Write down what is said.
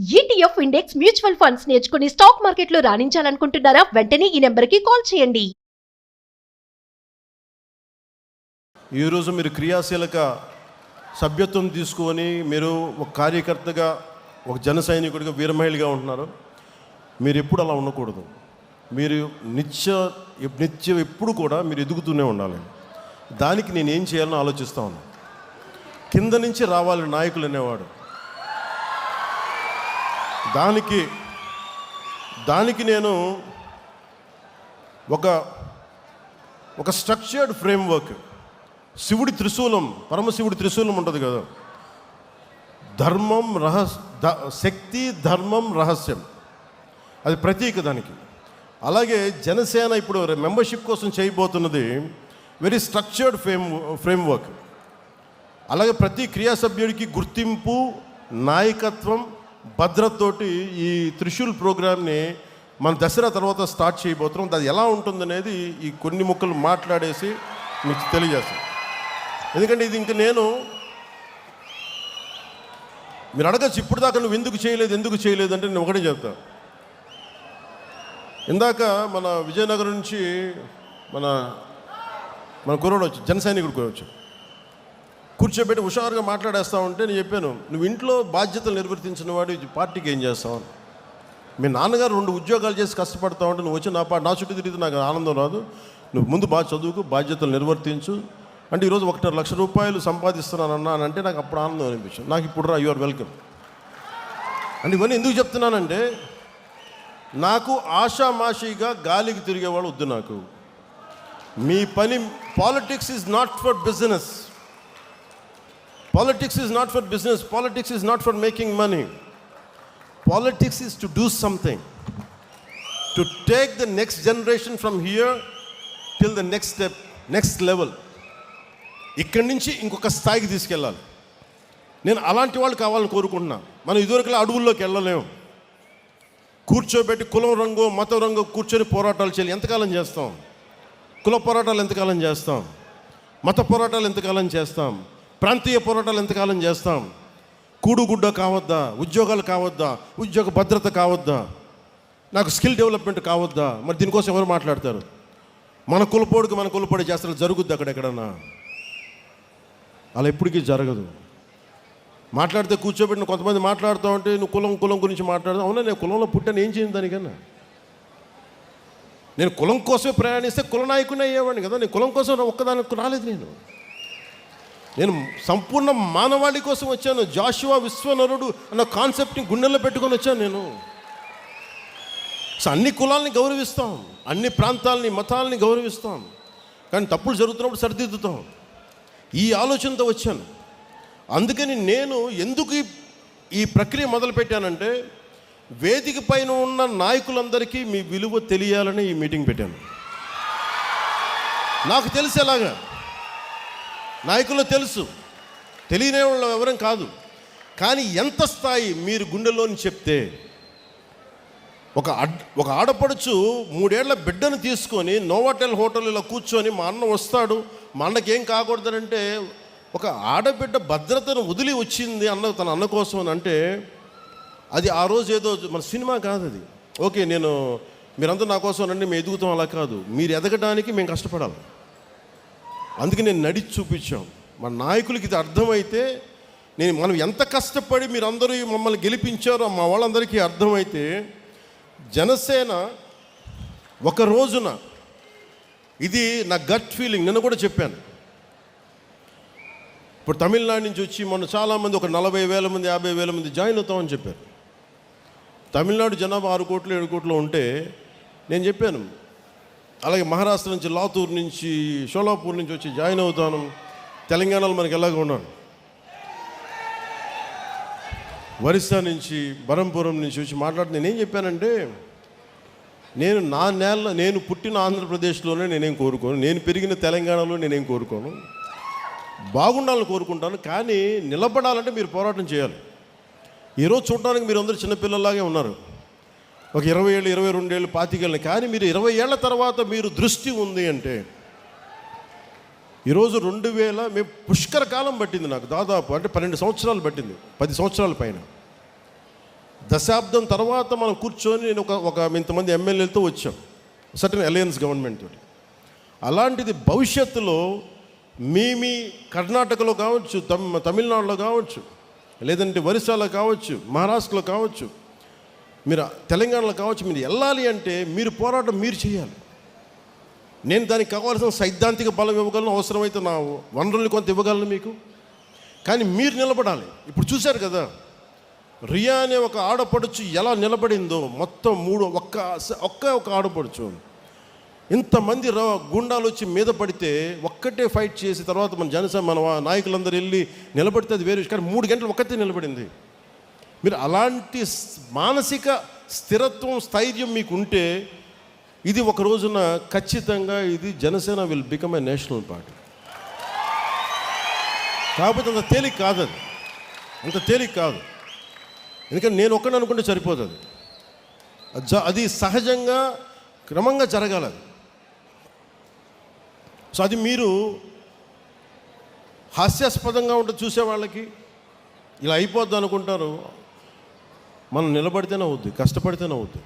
ETF index mutual funds నేర్చుకుని stock మార్కెట్లో రాణించాలనుకుంటున్నారా? వెంటనే ఈ నెంబర్కి కాల్ చేయండి. ఈరోజు మీరు క్రియాశీలక సభ్యత్వం తీసుకొని మీరు ఒక కార్యకర్తగా, ఒక జన సైనికుడిగా, వీరమహిళగా ఉంటున్నారు. మీరు ఎప్పుడు అలా ఉండకూడదు. మీరు నిత్యం ఎప్పుడు కూడా మీరు ఎదుగుతూనే ఉండాలి. దానికి నేను ఏం చేయాలని ఆలోచిస్తా ఉన్నాను. కింద నుంచి రావాలి నాయకులు అనేవాడు. దానికి నేను ఒక స్ట్రక్చర్డ్ ఫ్రేమ్వర్క్, శివుడి త్రిశూలం, పరమశివుడి త్రిశూలం ఉంటుంది కదా, ధర్మం శక్తి, ధర్మం, రహస్యం, అది ప్రతీక దానికి. అలాగే జనసేన ఇప్పుడు మెంబర్షిప్ కోసం చేయబోతున్నది వెరీ స్ట్రక్చర్డ్ ఫ్రేమ్వర్క్. అలాగే ప్రతి క్రియా సభ్యుడికి గుర్తింపు, నాయకత్వం, భద్రతతోటి ఈ త్రిశూల్ ప్రోగ్రామ్ని మన దసరా తర్వాత స్టార్ట్ చేయబోతున్నాం. అది ఎలా ఉంటుందనేది ఈ కొన్ని ముక్కలు మాట్లాడేసి మీకు తెలియజేస్తాను. ఎందుకంటే ఇది ఇంక మీరు అడగచ్చు, ఇప్పుడు దాకా నువ్వు ఎందుకు చేయలేదు అంటే నేను ఒకటే చెప్తాను. ఇందాక మన విజయనగరం నుంచి మన కుర్రోడు వచ్చి, జన సైనికుడు వచ్చి కూర్చోబెట్టి హుషారుగా మాట్లాడేస్తా ఉంటే నేను చెప్పాను, నువ్వు ఇంట్లో బాధ్యతలు నిర్వర్తించిన వాడు పార్టీకి ఏం చేస్తావు? మీ నాన్నగారు 2 ఉద్యోగాలు చేసి కష్టపడతా ఉంటే నువ్వు వచ్చి నా చుట్టూ తిరిగితే నాకు ఆనందం రాదు. నువ్వు ముందు బాగా చదువుకు, బాధ్యతలు నిర్వర్తించు అంటే ఈరోజు 1.5 లక్ష రూపాయలు సంపాదిస్తున్నానన్నా అని అంటే నాకు అప్పుడు ఆనందం అనిపించింది. నాకు ఇప్పుడు యు ఆర్ వెల్కమ్ అంటే. ఇవన్నీ ఎందుకు చెప్తున్నానంటే, నాకు ఆషామాషిగా గాలికి తిరిగేవాళ్ళు వద్దు. నాకు మీ పని, politics is not for business. Politics is not for business. Politics is not for making money. Politics is to do something. To take the next generation from here till the next step, next level. ఇక్కడి నుంచి ఇంకొక స్థాయికి తీసుకెళ్ళాలి. నేను అలాంటి వాళ్ళు కావాలని కోరుకుంటున్నా. మనం ఇదివరకులా అడవుల్లోకి వెళ్ళలేము. కూర్చోబెట్టి కులం రంగు, మతం రంగు కూర్చొని పోరాటాలు చేయాలి. ఎంతకాలం చేస్తాం? కుల పోరాటాలు ఎంతకాలం చేస్తాం? మత పోరాటాలు ఎంతకాలం చేస్తాం? ప్రాంతీయ పోరాటాలు ఎంతకాలం చేస్తాం? కూడుగుడ్డ కావద్దా? ఉద్యోగాలు కావద్దా? ఉద్యోగ భద్రత కావద్దా? నాకు స్కిల్ డెవలప్మెంట్ కావద్దా? మరి దీనికోసం ఎవరు మాట్లాడతారు? మన కులపోడి చేస్తారు. జరుగుద్ది అక్కడెక్కడన్నా? అలా ఎప్పటికీ జరగదు. మాట్లాడితే కూర్చోబెట్టిన కొంతమంది మాట్లాడుతూ ఉంటే నువ్వు కులం గురించి మాట్లాడదు. అవునా, నేను కులంలో పుట్టాను, ఏం చేయను దానికన్నా? నేను కులం కోసమే ప్రయాణిస్తే కుల నాయకుని అయ్యేవాడిని కదా. నేను కులం కోసం ఒక్కదానికి రాలేదు. నేను సంపూర్ణ మానవాళి కోసం వచ్చాను. జాషువా విశ్వనరుడు అన్న కాన్సెప్ట్ని గుండెల్లో పెట్టుకొని వచ్చాను నేను. సో అన్ని కులాలని గౌరవిస్తాం, అన్ని ప్రాంతాలని, మతాలని గౌరవిస్తాం, కానీ తప్పులు జరుగుతున్నప్పుడు సరిదిద్దుతాం. ఈ ఆలోచనతో వచ్చాను. అందుకని నేను ఎందుకు ఈ ప్రక్రియ మొదలుపెట్టానంటే, వేదిక పైన ఉన్న నాయకులందరికీ మీ విలువ తెలియాలని ఈ మీటింగ్ పెట్టాను. నాకు తెలిసేలాగా, నాయకులు తెలుసు, తెలియని వాళ్ళు ఎవరం కాదు. కానీ ఎంత స్థాయి మీరు గుండెలోని చెప్తే, ఒక ఆడపడుచు 3 ఏళ్ల బిడ్డను తీసుకొని నోవాటెల్ హోటల్లో కూర్చొని మా అన్న వస్తాడు, మా అన్నకి ఏం కాకూడదనంటే, ఒక ఆడబిడ్డ భద్రతను వదిలి వచ్చింది తన అన్న కోసం అని అంటే, అది ఆ రోజు ఏదో మన సినిమా కాదు అది. ఓకే, మీరంతా నా కోసం రండి, మేము ఎదుగుతాం, అలా కాదు. మీరు ఎదగడానికి మేము కష్టపడాలి. అందుకే నేను నడిచి చూపించాం. మన నాయకులకి ఇది అర్థమైతే, మనం ఎంత కష్టపడి మీరందరూ మమ్మల్ని గెలిపించారో మా వాళ్ళందరికీ అర్థమైతే, జనసేన ఒక రోజున, ఇది నా గట్ ఫీలింగ్, నిన్న కూడా చెప్పాను. ఇప్పుడు తమిళనాడు నుంచి వచ్చి మొన్న చాలామంది, ఒక 40,000 మంది, 50,000 మంది జాయిన్ అవుతామని చెప్పారు. తమిళనాడు జనాభా 6 కోట్లు 7 కోట్లు ఉంటే నేను చెప్పాను, అలాగే మహారాష్ట్ర నుంచి, లాతూర్ నుంచి, షోలాపూర్ నుంచి వచ్చి జాయిన్ అవుతాను. తెలంగాణలో మనకి ఎలాగ ఉన్నాను, ఒరిస్సా నుంచి, బరంపురం నుంచి వచ్చి మాట్లాడి నేనేం చెప్పానంటే, నేను పుట్టిన ఆంధ్రప్రదేశ్లోనే నేనేం కోరుకోను, నేను పెరిగిన తెలంగాణలో నేనేం కోరుకోను, బాగుండాలని కోరుకుంటాను. కానీ నిలబడాలంటే మీరు పోరాటం చేయాలి. ఈరోజు చూడడానికి మీరు అందరూ చిన్నపిల్లలాగే ఉన్నారు. ఒక 20 ఏళ్ళు, 22 ఏళ్ళు, 25 ఏళ్ళు. కానీ మీరు 20 ఏళ్ల తర్వాత మీరు దృష్టి ఉంది అంటే, ఈరోజు 2000 మేము పుష్కర కాలం పట్టింది నాకు, దాదాపు అంటే 12 సంవత్సరాలు పట్టింది, 10 సంవత్సరాల పైన. దశాబ్దం తర్వాత మనం కూర్చొని నేను ఒక ఇంతమంది ఎమ్మెల్యేలతో వచ్చాం, సర్టన్ అలయన్స్ గవర్నమెంట్ తోటి. అలాంటిది భవిష్యత్తులో మీ కర్ణాటకలో కావచ్చు, తమిళనాడులో కావచ్చు, లేదంటే ఒరిస్సాలో కావచ్చు, మహారాష్ట్రలో కావచ్చు, మీరు తెలంగాణలో కావచ్చు, మీరు వెళ్ళాలి అంటే మీరు పోరాటం మీరు చేయాలి. నేను దానికి కావాల్సిన సైద్ధాంతిక బలం ఇవ్వగలను, అవసరమైతే నా వనరుల్ని కొంత ఇవ్వగలను మీకు, కానీ మీరు నిలబడాలి. ఇప్పుడు చూశారు కదా, రియా అనే ఒక ఆడపడుచు ఎలా నిలబడిందో, మొత్తం ఒక్క ఆడపడుచు ఇంతమంది గుండాలు వచ్చి మీద పడితే ఒక్కటే ఫైట్ చేసి తర్వాత మన నాయకులందరూ వెళ్ళి నిలబడితే అది వేరే, కానీ 3 గంటలు ఒక్కతే నిలబడింది. మీరు అలాంటి మానసిక స్థిరత్వం, స్థైర్యం మీకు ఉంటే ఇది ఒక రోజున ఖచ్చితంగా ఇది Janasena will become a national party. కాకపోతే అంత తేలిక కాదు, అంత తేలిక కాదు. ఎందుకంటే నేను ఒక్కడిని అనుకుంటే సరిపోదు, అది సహజంగా క్రమంగా జరగాలి. సో అది మీరు హాస్యాస్పదంగా ఉంటుంది చూసే వాళ్ళకి, ఇలా అయిపోద్ది అనుకుంటారు. మనం నిలబడితేనే అవుద్ది, కష్టపడితేనే అవుద్ది.